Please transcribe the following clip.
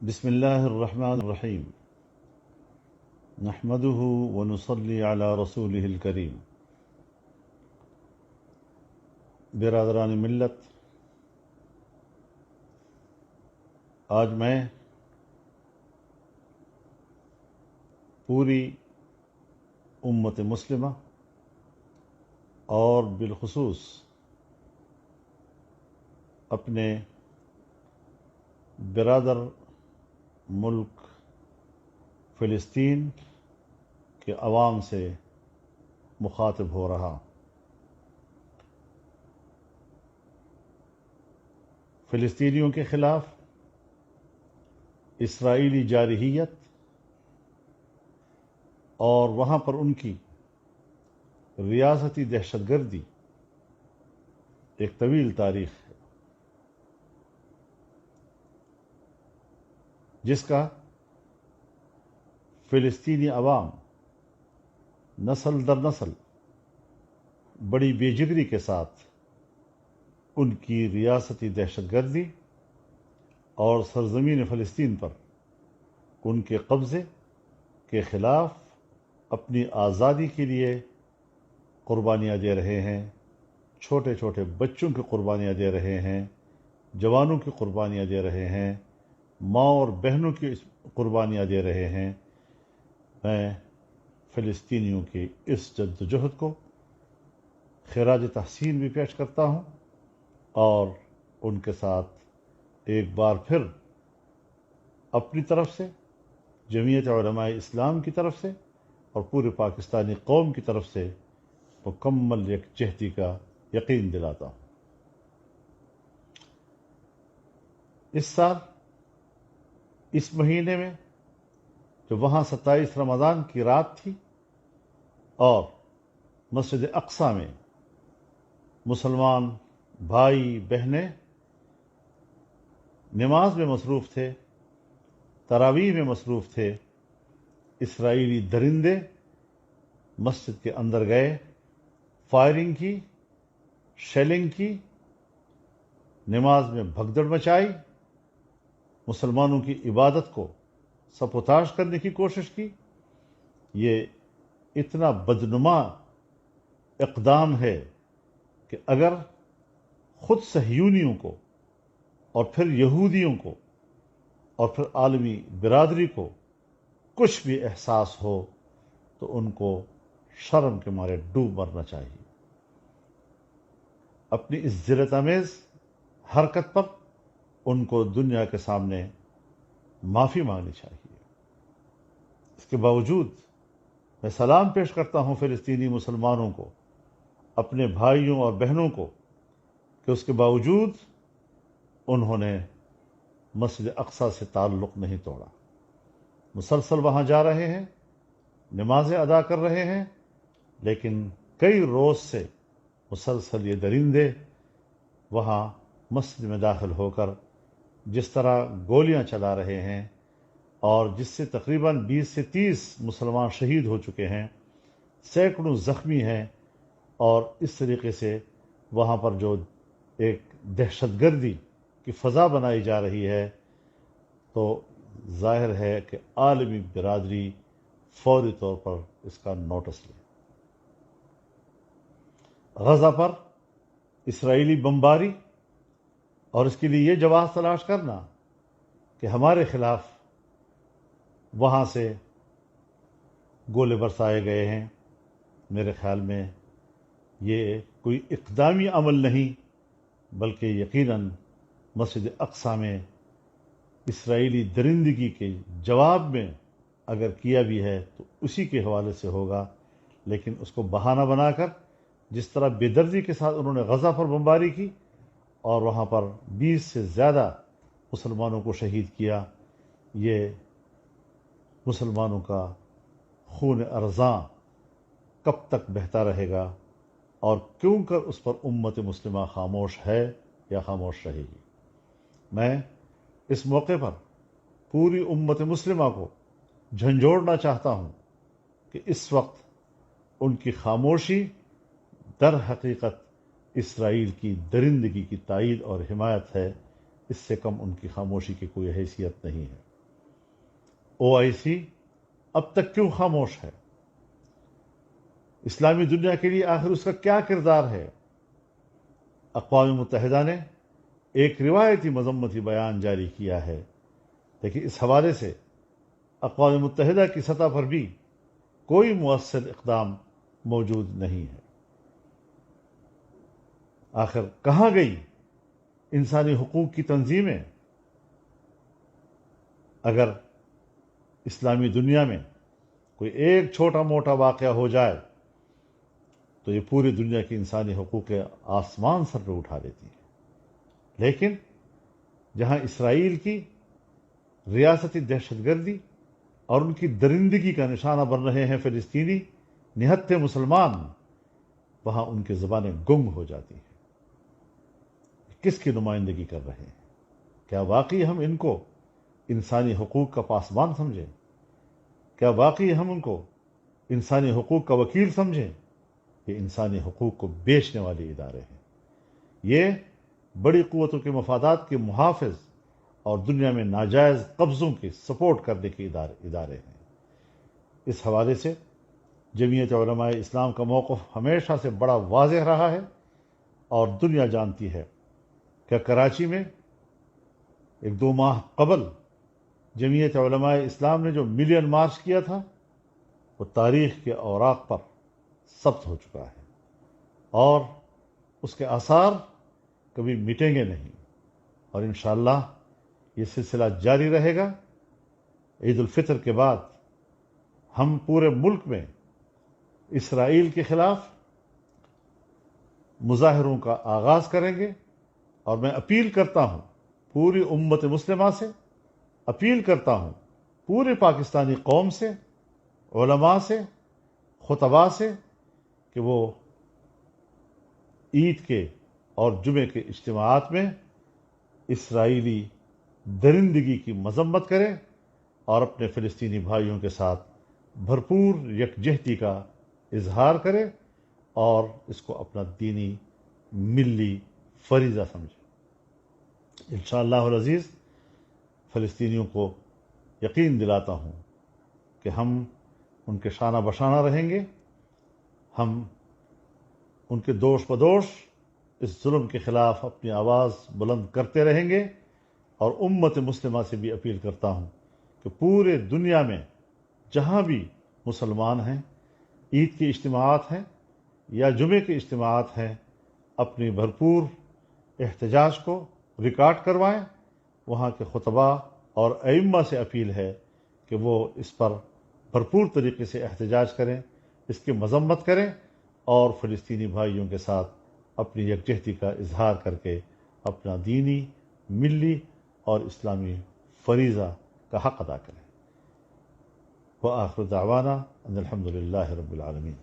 بسم اللہ الرحمن الرحیم نحمده ونصلی علی رسولہ الکریم۔ برادران ملت، آج میں پوری امت مسلمہ اور بالخصوص اپنے برادر ملک فلسطین کے عوام سے مخاطب ہو رہا۔ فلسطینیوں کے خلاف اسرائیلی جارحیت اور وہاں پر ان کی ریاستی دہشت گردی ایک طویل تاریخ ہے، جس کا فلسطینی عوام نسل در نسل بڑی بے جگری کے ساتھ ان کی ریاستی دہشت گردی اور سرزمین فلسطین پر ان کے قبضے کے خلاف اپنی آزادی کے لیے قربانیاں دے رہے ہیں، چھوٹے چھوٹے بچوں کی قربانیاں دے رہے ہیں، جوانوں کی قربانیاں دے رہے ہیں، ماں اور بہنوں کی قربانیاں دے رہے ہیں۔ میں فلسطینیوں کی اس جدوجہد کو خراج تحسین بھی پیش کرتا ہوں اور ان کے ساتھ ایک بار پھر اپنی طرف سے، جمعیت علماء اسلام کی طرف سے اور پورے پاکستانی قوم کی طرف سے مکمل یکجہتی کا یقین دلاتا ہوں۔ اس سال اس مہینے میں جو وہاں 27 رمضان کی رات تھی اور مسجد اقصیٰ میں مسلمان بھائی بہنیں نماز میں مصروف تھے، تراویح میں مصروف تھے، اسرائیلی درندے مسجد کے اندر گئے، فائرنگ کی، شیلنگ کی، نماز میں بھگدڑ مچائی، مسلمانوں کی عبادت کو سبوتاژ کرنے کی کوشش کی۔ یہ اتنا بدنما اقدام ہے کہ اگر خود صہیونیوں کو اور پھر یہودیوں کو اور پھر عالمی برادری کو کچھ بھی احساس ہو تو ان کو شرم کے مارے ڈوب مرنا چاہیے۔ اپنی اس ذلت آمیز حرکت پر ان کو دنیا کے سامنے معافی مانگنی چاہیے۔ اس کے باوجود میں سلام پیش کرتا ہوں فلسطینی مسلمانوں کو، اپنے بھائیوں اور بہنوں کو، کہ اس کے باوجود انہوں نے مسجد اقصیٰ سے تعلق نہیں توڑا، مسلسل وہاں جا رہے ہیں، نمازیں ادا کر رہے ہیں، لیکن کئی روز سے مسلسل یہ درندے وہاں مسجد میں داخل ہو کر جس طرح گولیاں چلا رہے ہیں اور جس سے تقریباً 20 سے 30 مسلمان شہید ہو چکے ہیں، سینکڑوں زخمی ہیں، اور اس طریقے سے وہاں پر جو ایک دہشت گردی کی فضا بنائی جا رہی ہے، تو ظاہر ہے کہ عالمی برادری فوری طور پر اس کا نوٹس لے۔ غزہ پر اسرائیلی بمباری اور اس کے لیے یہ جواز تلاش کرنا کہ ہمارے خلاف وہاں سے گولے برسائے گئے ہیں، میرے خیال میں یہ کوئی اقدامی عمل نہیں، بلکہ یقیناً مسجد اقصیٰ میں اسرائیلی درندگی کے جواب میں اگر کیا بھی ہے تو اسی کے حوالے سے ہوگا، لیکن اس کو بہانہ بنا کر جس طرح بے دردی کے ساتھ انہوں نے غزہ پر بمباری کی اور وہاں پر 20 سے زیادہ مسلمانوں کو شہید کیا، یہ مسلمانوں کا خون ارزاں کب تک بہتا رہے گا اور کیوں کر اس پر امت مسلمہ خاموش ہے یا خاموش رہے گی؟ میں اس موقع پر پوری امت مسلمہ کو جھنجھوڑنا چاہتا ہوں کہ اس وقت ان کی خاموشی در حقیقت اسرائیل کی درندگی کی تائید اور حمایت ہے، اس سے کم ان کی خاموشی کی کوئی حیثیت نہیں ہے۔ OIC اب تک کیوں خاموش ہے؟ اسلامی دنیا کے لیے آخر اس کا کیا کردار ہے؟ اقوام متحدہ نے ایک روایتی مذمتی بیان جاری کیا ہے، لیکن اس حوالے سے اقوام متحدہ کی سطح پر بھی کوئی مؤثر اقدام موجود نہیں ہے۔ آخر کہاں گئی انسانی حقوق کی تنظیمیں؟ اگر اسلامی دنیا میں کوئی ایک چھوٹا موٹا واقعہ ہو جائے تو یہ پوری دنیا کی انسانی حقوق آسمان سر پہ اٹھا دیتی ہے، لیکن جہاں اسرائیل کی ریاستی دہشت گردی اور ان کی درندگی کا نشانہ بن رہے ہیں فلسطینی نہتے مسلمان، وہاں ان کی زبانیں گنگ ہو جاتی ہیں۔ کس کی نمائندگی کر رہے ہیں؟ کیا واقعی ہم ان کو انسانی حقوق کا پاسبان سمجھیں؟ کیا واقعی ہم ان کو انسانی حقوق کا وکیل سمجھیں؟ یہ انسانی حقوق کو بیچنے والے ادارے ہیں، یہ بڑی قوتوں کے مفادات کے محافظ اور دنیا میں ناجائز قبضوں کی سپورٹ کرنے کے ادارے ہیں۔ اس حوالے سے جمعیت علماء اسلام کا موقف ہمیشہ سے بڑا واضح رہا ہے، اور دنیا جانتی ہے کہ کراچی میں 1-2 ماہ قبل جمعیت علماء اسلام نے جو ملین مارچ کیا تھا وہ تاریخ کے اوراق پر ثبت ہو چکا ہے، اور اس کے آثار کبھی مٹیں گے نہیں، اور انشاءاللہ یہ سلسلہ جاری رہے گا۔ عید الفطر کے بعد ہم پورے ملک میں اسرائیل کے خلاف مظاہروں کا آغاز کریں گے، اور میں اپیل کرتا ہوں پوری امت مسلمہ سے، اپیل کرتا ہوں پورے پاکستانی قوم سے، علماء سے، خطباء سے، کہ وہ عید کے اور جمعے کے اجتماعات میں اسرائیلی درندگی کی مذمت کریں اور اپنے فلسطینی بھائیوں کے ساتھ بھرپور یکجہتی کا اظہار کریں، اور اس کو اپنا دینی ملی فریضہ سمجھیں۔ انشاءاللہ العزیز فلسطینیوں کو یقین دلاتا ہوں کہ ہم ان کے شانہ بشانہ رہیں گے، ہم ان کے دوش بدوش اس ظلم کے خلاف اپنی آواز بلند کرتے رہیں گے، اور امت مسلمہ سے بھی اپیل کرتا ہوں کہ پورے دنیا میں جہاں بھی مسلمان ہیں، عید کے اجتماعات ہیں یا جمعے کے اجتماعات ہیں، اپنی بھرپور احتجاج کو ریکارڈ کروائیں۔ وہاں کے خطباء اور ائمہ سے اپیل ہے کہ وہ اس پر بھرپور طریقے سے احتجاج کریں، اس کی مذمت کریں، اور فلسطینی بھائیوں کے ساتھ اپنی یکجہتی کا اظہار کر کے اپنا دینی، ملی اور اسلامی فریضہ کا حق ادا کریں۔ وآخر دعوانا ان الحمد للہ رب العالمین۔